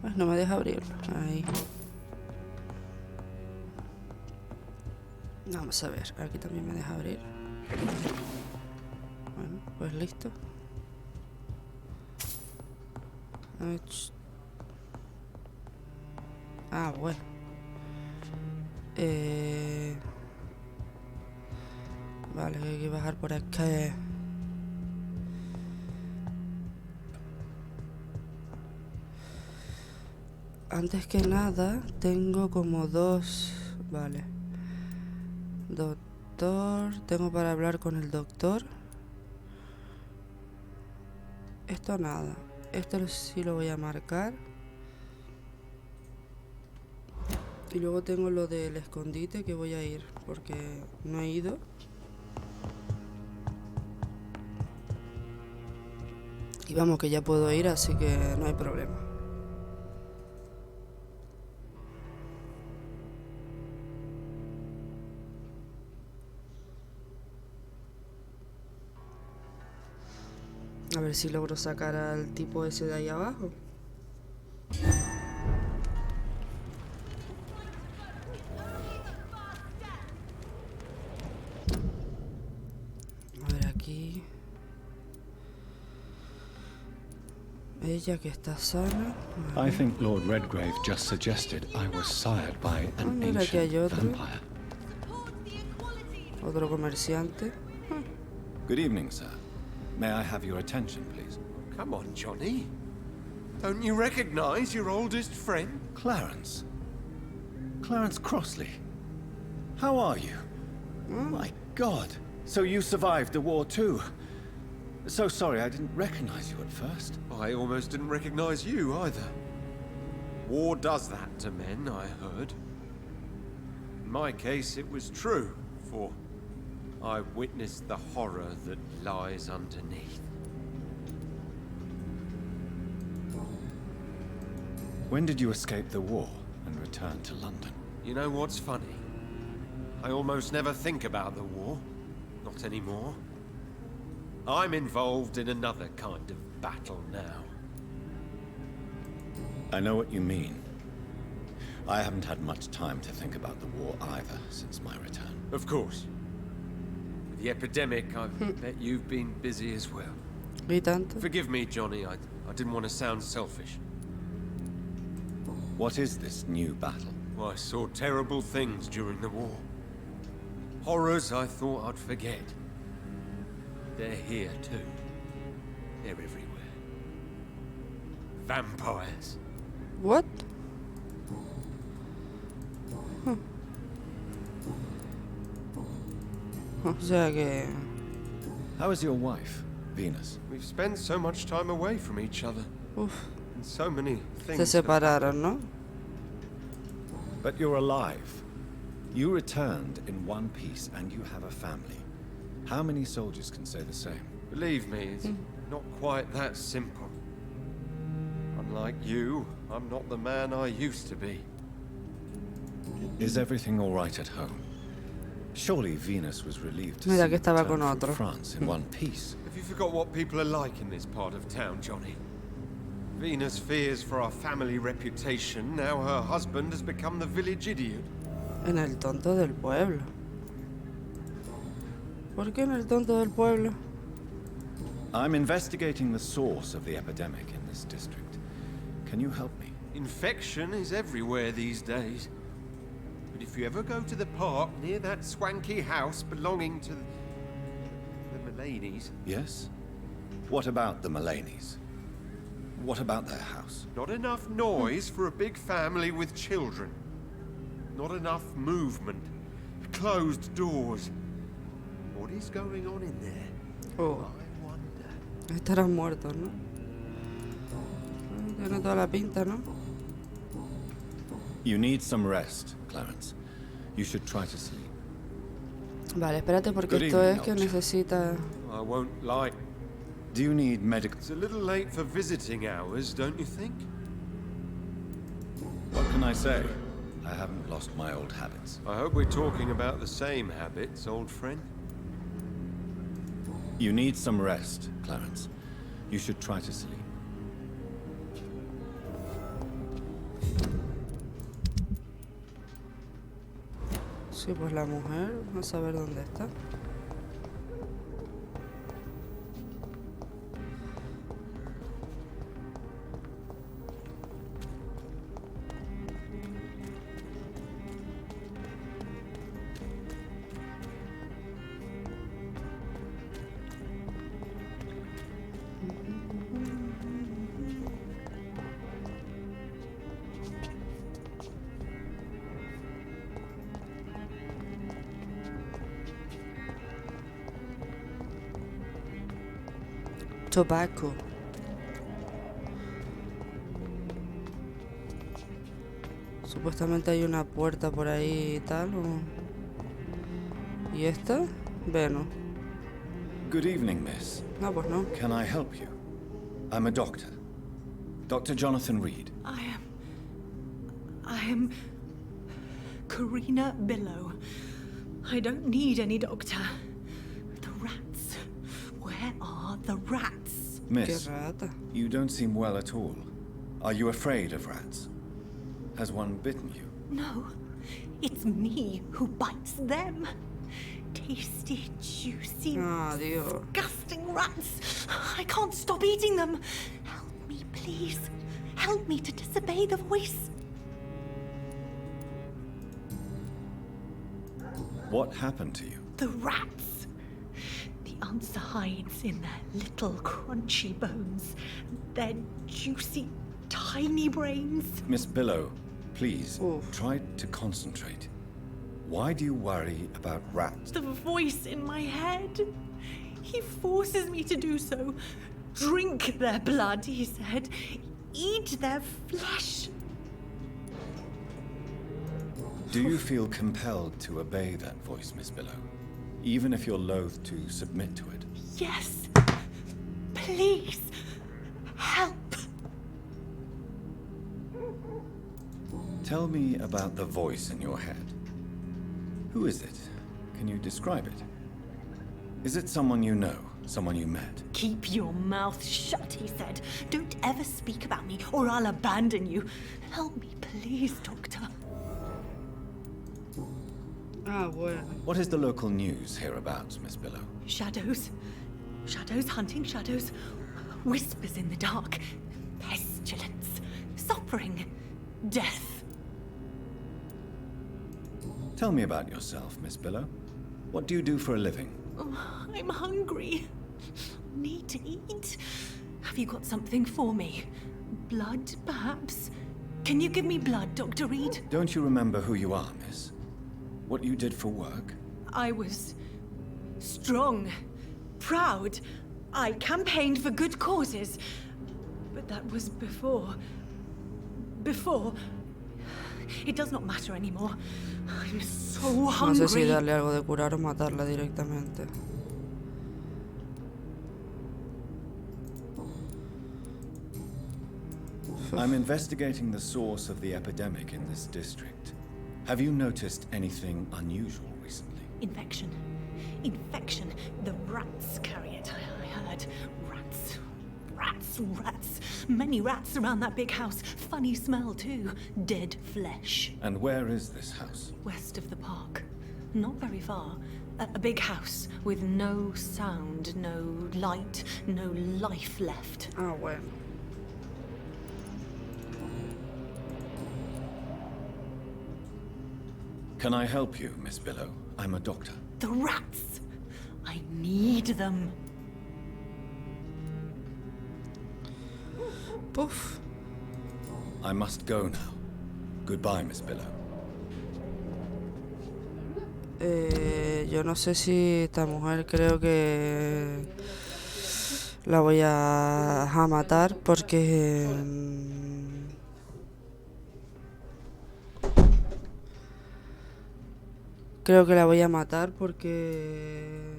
Pues no me deja abrirlo. Ahí. Vamos a ver, aquí también me deja abrir. Bueno, pues listo. Ah, bueno. Vale, hay que bajar por acá. Antes que nada, tengo como dos... Vale. Doctor... Tengo para hablar con el doctor. Esto nada. Esto sí lo voy a marcar. Y luego tengo lo del escondite que voy a ir, porque no he ido. Y vamos, que ya puedo ir, así que no hay problema. A ver si logro sacar al tipo ese de ahí abajo. A ver aquí. Ella que está sana. I think Lord Redgrave just suggested I was sired by an mira, aquí hay ancient otro. vampire. Otro comerciante. Good evening, sir. May I have your attention, please? Come on, Johnny. Don't you recognize your oldest friend? Clarence. Clarence Crossley. How are you? My God. So you survived the war too. So sorry I didn't recognize you at first. I almost didn't recognize you either. War does that to men, I heard. In my case, it was true, for I witnessed the horror that lies underneath. When did you escape the war and return to London? You know what's funny? I almost never think about the war. Not anymore. I'm involved in another kind of battle now. I know what you mean. I haven't had much time to think about the war either since my return. Of course. With the epidemic, I bet you've been busy as well. ¿Y tanto? Forgive me, Johnny. I didn't want to sound selfish. What is this new battle? Well, I saw terrible things during the war. Horrors I thought I'd forget. They're here too. They're everywhere. Vampires. What? O sea que... How is your wife, Venus? We've spent so much time away from each other. Uf, And so many things. se separaron, ¿no? But you're alive. You returned in one piece and you have a family. How many soldiers can say the same? Believe me, it's not quite that simple. Unlike you, I'm not the man I used to be. Is everything all right at home? Surely Venus was relieved to Mira see que you estaba return con from otro. France in one piece. Have you forgot what people are like in this part of town, Johnny? Venus fears for our family reputation. Now her husband has become the village idiot. En el tonto del pueblo. ¿Por qué en el tonto del pueblo? I'm investigating the source of the epidemic in this district. Can you help me? Infection is everywhere these days. But if you ever go to the park near that swanky house belonging to the Mullaneys... Yes? What about the Mullaneys? What about their house? Not enough noise for a big family with children. Not enough movement. Closed doors. What is going on in there? Oh. I wonder. Estarán muertos, ¿no? Tiene toda la pinta, ¿no? You need some rest, Clarence. You should try to sleep. Vale, espérate porque Good esto evening, es que Doctor. necesita... I won't lie. Do you need medical... It's a little late for visiting hours, don't you think? What can I say? I haven't lost my old habits. I hope we're talking about the same habits, old friend. You need some rest, Clarence. You should try to sleep. Sí, pues la mujer, a saber dónde está. Tobacco. Supuestamente hay una puerta por ahí y tal. ¿Y esta? Bueno. Good evening, miss. No, pues no. Can I help you? I'm a doctor. Dr. Jonathan Reed. I am Karina Billow. I don't need any doctor. The rats. Where are the rats? Miss, Qué rata. you don't seem well at all. Are you afraid of rats? Has one bitten you? No, it's me who bites them. Tasty, juicy, Ah, Dios. disgusting rats. I can't stop eating them. Help me, please. Help me to disobey the voice. What happened to you? The rats. The answer hides in their little crunchy bones, their juicy, tiny brains. Miss Billow, please, Oof. try to concentrate. Why do you worry about rats? The voice in my head. He forces me to do so. Drink their blood, he said. Eat their flesh. Do you feel compelled to obey that voice, Miss Billow? Even if you're loath to submit to it? Yes. Please. Help. Tell me about the voice in your head. Who is it? Can you describe it? Is it someone you know? Someone you met? Keep your mouth shut, he said. Don't ever speak about me, or I'll abandon you. Help me, please, Doctor. Ah, bueno. What is the local news hereabouts, Miss Billow? Shadows. Shadows hunting shadows. Whispers in the dark. Pestilence. Suffering. Death. Tell me about yourself, Miss Billow. What do you do for a living? Oh, I'm hungry. Need to eat. Have you got something for me? Blood, perhaps? Can you give me blood, Dr. Reed? Don't you remember who you are, miss? What you did for work? I was strong, proud. I campaigned for good causes. But that was before. It does not matter anymore. I'm so hungry. No sé si darle algo de curar o matarla directamente. I'm investigating the source of the epidemic in this district. Have you noticed anything unusual recently? Infection. Infection. The rats carry it, I heard. Rats. Rats, rats. Many rats around that big house. Funny smell too. Dead flesh. And where is this house? West of the park. Not very far. A big house with no sound, no light, no life left. Ah, bueno. Can I help you, Miss Billow? I'm a doctor. The rats! I need them. Puf. I must go now. Goodbye, Miss Billow. Yo no sé si esta mujer creo que la voy a matar porque creo que la voy a matar porque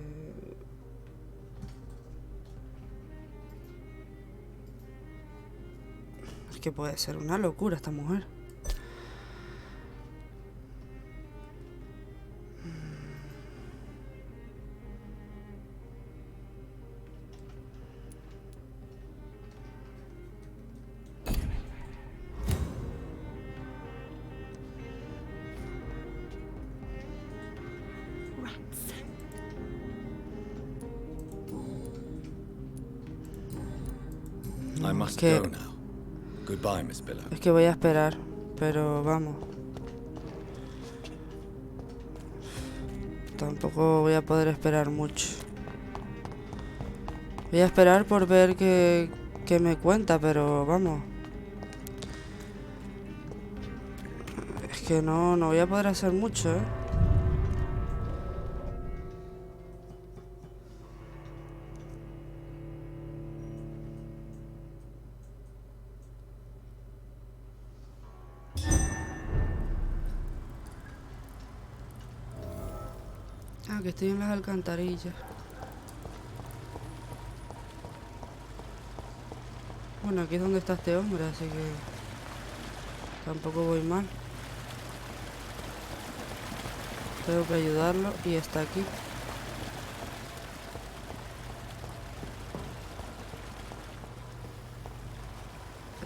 es que puede ser una locura esta mujer. I must go now. Goodbye, Miss Billow. Es que voy a esperar, pero vamos. Tampoco voy a poder esperar mucho. Voy a esperar por ver qué me cuenta, pero vamos. Es que no voy a poder hacer mucho, ¿eh? Ah, que estoy en las alcantarillas. Bueno, aquí es donde está este hombre, así que tampoco voy mal. Tengo que ayudarlo y está aquí.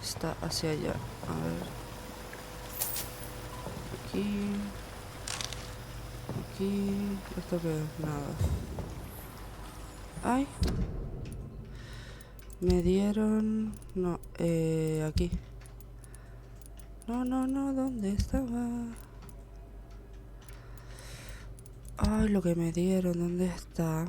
Está hacia allá. A ver. Aquí. Aquí. ¿Esto qué es? Nada. Ay. Me dieron... No, aquí. No, ¿dónde estaba? Ay, lo que me dieron, ¿dónde está?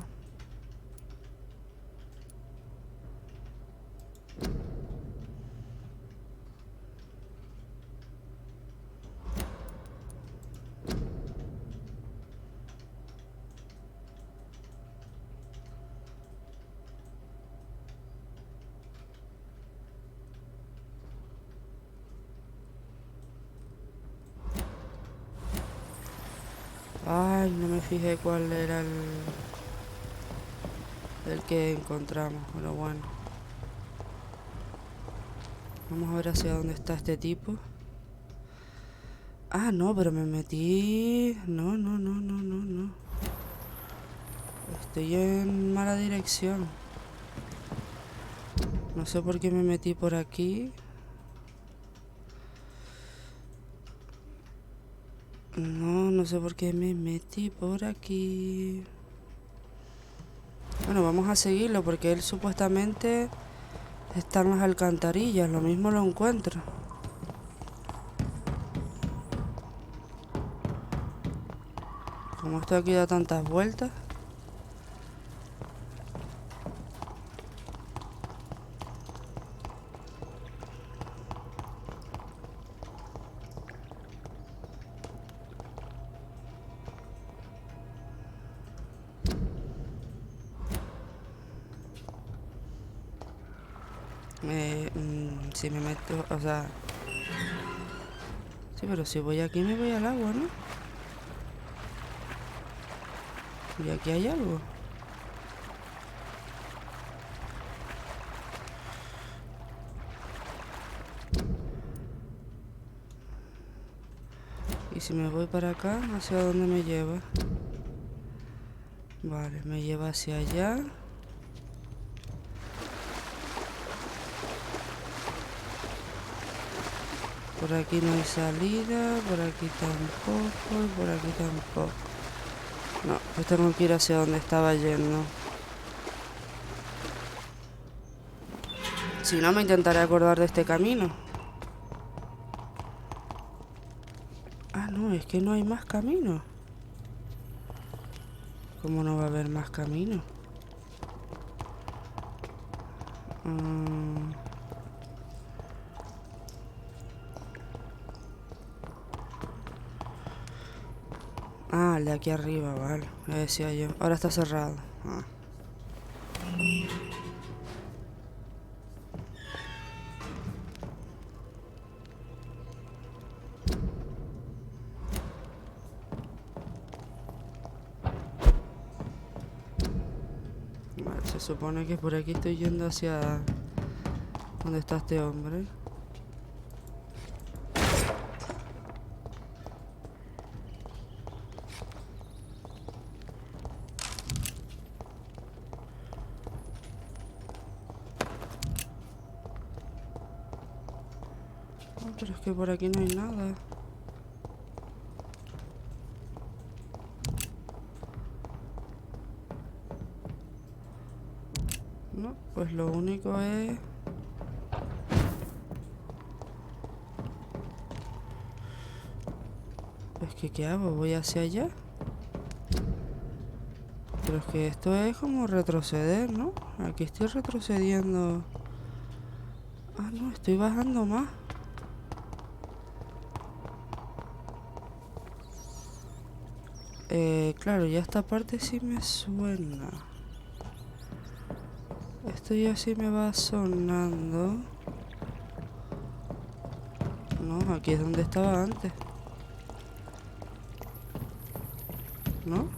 Ay, no me fijé cuál era el que encontramos, pero bueno. Vamos a ver hacia dónde está este tipo. Ah, no, pero me metí... No. Estoy en mala dirección. No sé por qué me metí por aquí. No sé por qué me metí por aquí. Bueno, vamos a seguirlo porque él supuestamente está en las alcantarillas. Lo mismo lo encuentro. Como esto aquí da tantas vueltas. Si me meto, o sea... Sí, pero si voy aquí me voy al agua, ¿no? Y aquí hay algo. Y si me voy para acá, ¿hacia dónde me lleva? Vale, me lleva hacia allá. Por aquí no hay salida, por aquí tampoco y por aquí tampoco. No, pues tengo que ir hacia donde estaba yendo. Si no, me intentaré acordar de este camino. Ah, no, es que no hay más camino. ¿Cómo no va a haber más camino? Ah, el de aquí arriba, vale. Ya decía yo. Ahora está cerrado. Ah. Vale, se supone que por aquí estoy yendo hacia donde está este hombre. Pero es que por aquí no hay nada. No, pues lo único es... Es que ¿qué hago? ¿Voy hacia allá? Pero es que esto es como retroceder, ¿no? Aquí estoy retrocediendo. Ah, no, estoy bajando más. Claro, ya esta parte sí me suena. Esto ya sí me va sonando. No, aquí es donde estaba antes. ¿No?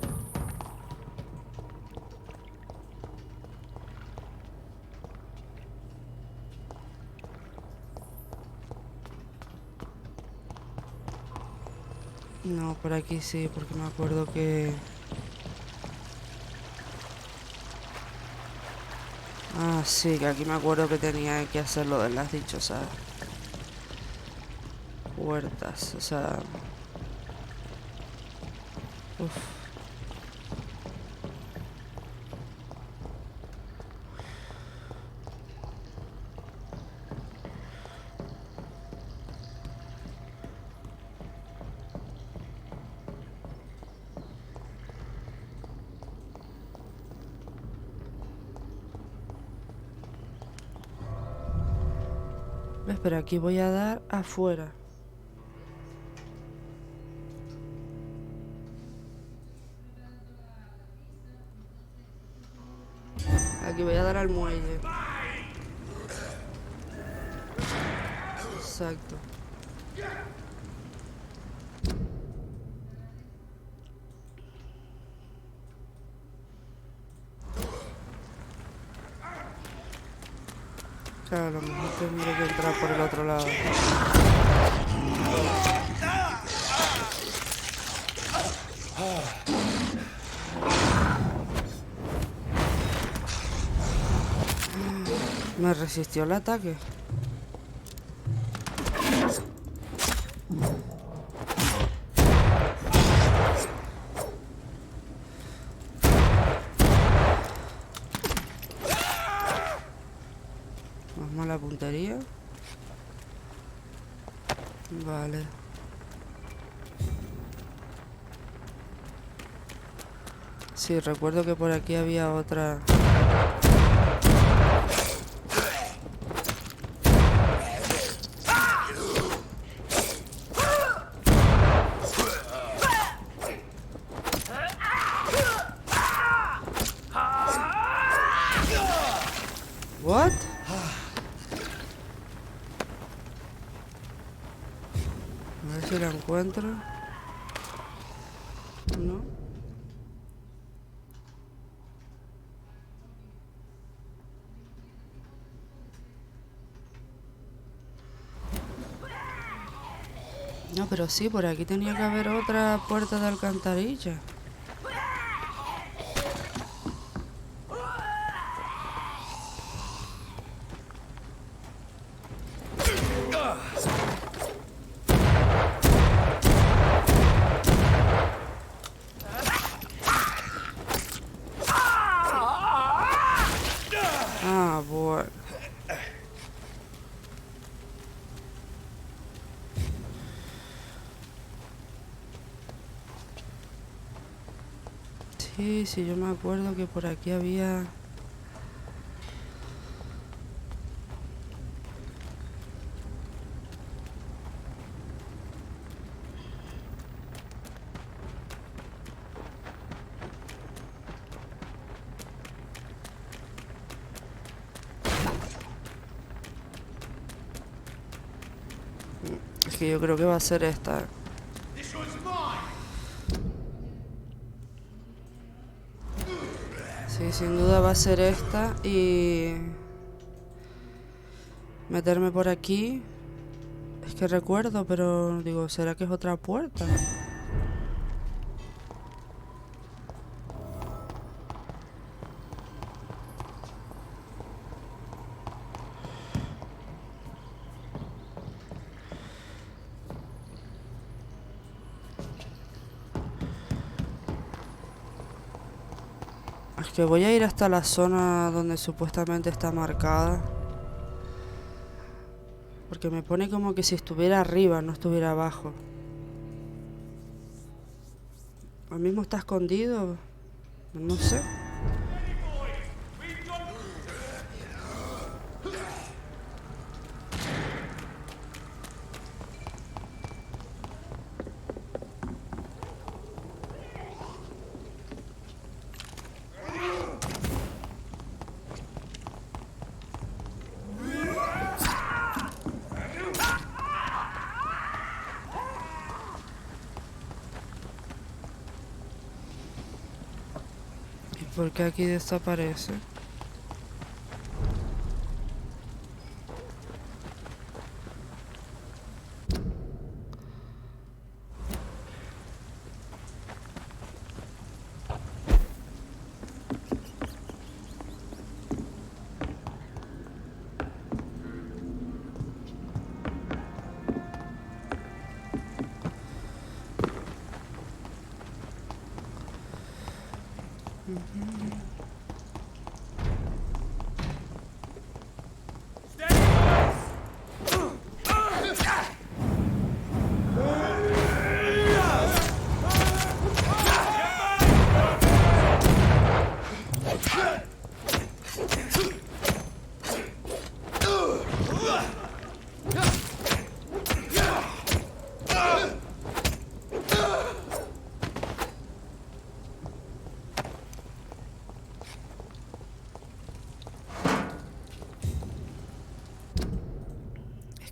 No, por aquí sí, porque me acuerdo que... Ah, sí, que aquí me acuerdo que tenía que hacer lo de las dichosas puertas, o sea... Uf. ¿Ves? Pero aquí voy a dar afuera. Aquí voy a dar al muelle. Exacto. Claro, a lo mejor tendré que entrar por el otro lado. Me resistió el ataque. Más mala puntería. Vale. Sí, recuerdo que por aquí había otra... What? A ver si la encuentro. No. No, pero sí, por aquí tenía que haber otra puerta de alcantarilla. Sí, sí, yo me acuerdo que por aquí había... Es que yo creo que va a ser esta. Sí, sin duda va a ser esta y... meterme por aquí. Es que recuerdo, pero digo, ¿será que es otra puerta? Es que voy a ir hasta la zona donde supuestamente está marcada. Porque me pone como que si estuviera arriba, no estuviera abajo. ¿Ahora mismo está escondido? No sé. ¿Y por qué aquí desaparece?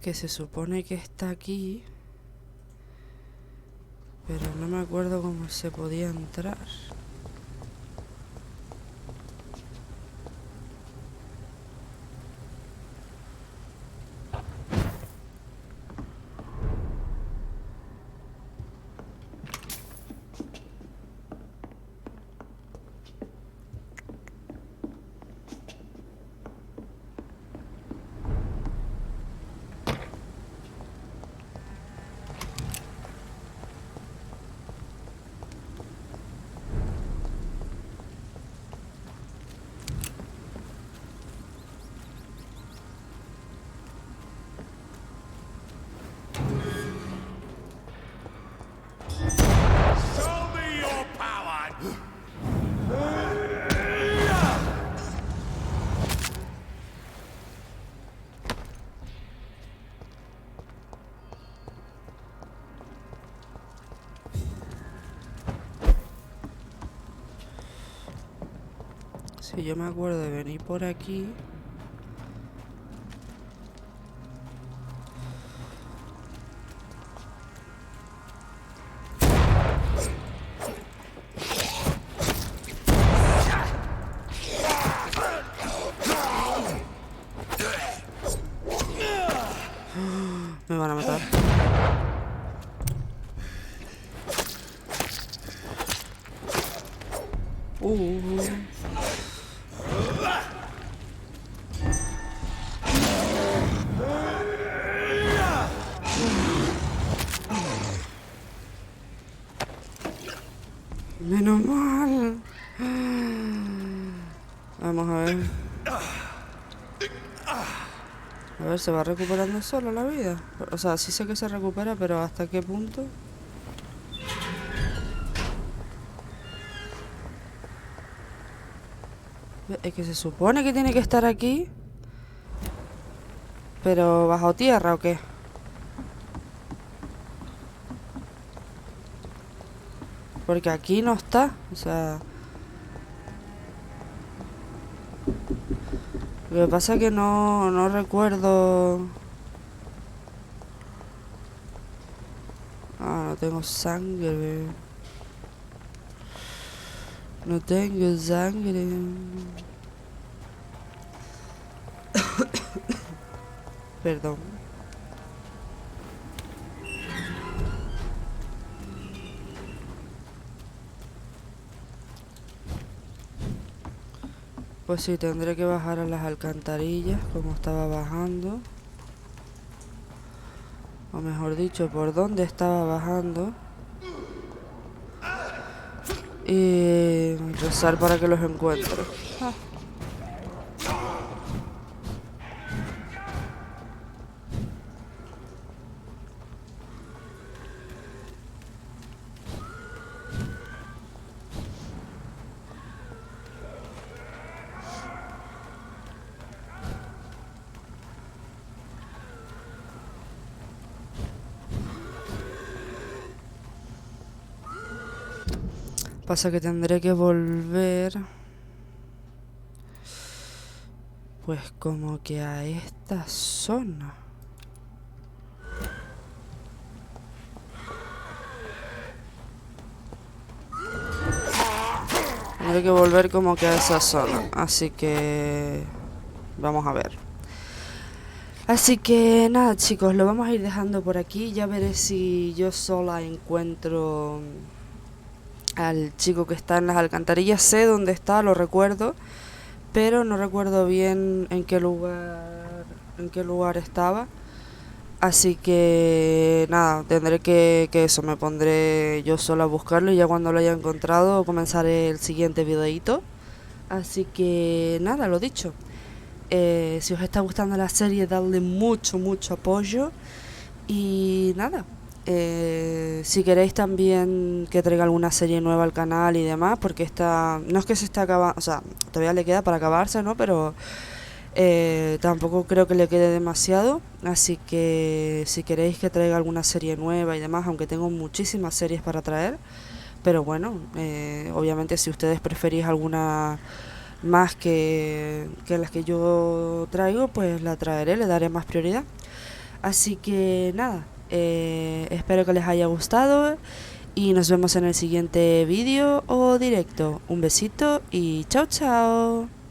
Que se supone que está aquí, pero no me acuerdo cómo se podía entrar. Sí, yo me acuerdo de venir por aquí. Me van a matar. Menos mal. Vamos a ver. A ver, ¿se va recuperando solo la vida? O sea, sí sé que se recupera, pero ¿hasta qué punto? Es que se supone que tiene que estar aquí. ¿Pero bajo tierra o qué? Porque aquí no está. O sea... Lo que pasa es que no recuerdo... Ah, no tengo sangre. No tengo sangre. Perdón. Pues sí, tendré que bajar a las alcantarillas como estaba bajando. O mejor dicho, por donde estaba bajando. Y rezar para que los encuentre. Ah. Pasa que tendré que volver, pues como que a esta zona. Tendré que volver como que a esa zona, así que vamos a ver. Así que nada, chicos, lo vamos a ir dejando por aquí. Ya veré si yo sola encuentro al chico que está en las alcantarillas. Sé dónde está, lo recuerdo, pero no recuerdo bien en qué lugar estaba. Así que nada, tendré que eso, me pondré yo sola a buscarlo y ya cuando lo haya encontrado comenzaré el siguiente videito. Así que nada, lo dicho. Si os está gustando la serie, dadle mucho apoyo. Y nada, si queréis también que traiga alguna serie nueva al canal y demás, porque esta no es que se está acabando, o sea, todavía le queda para acabarse, ¿no? Pero tampoco creo que le quede demasiado. Así que si queréis que traiga alguna serie nueva y demás, aunque tengo muchísimas series para traer, pero bueno, obviamente si ustedes preferís alguna más que las que yo traigo, pues la traeré, le daré más prioridad. Así que nada, espero que les haya gustado y nos vemos en el siguiente vídeo o directo. Un besito y chao chao.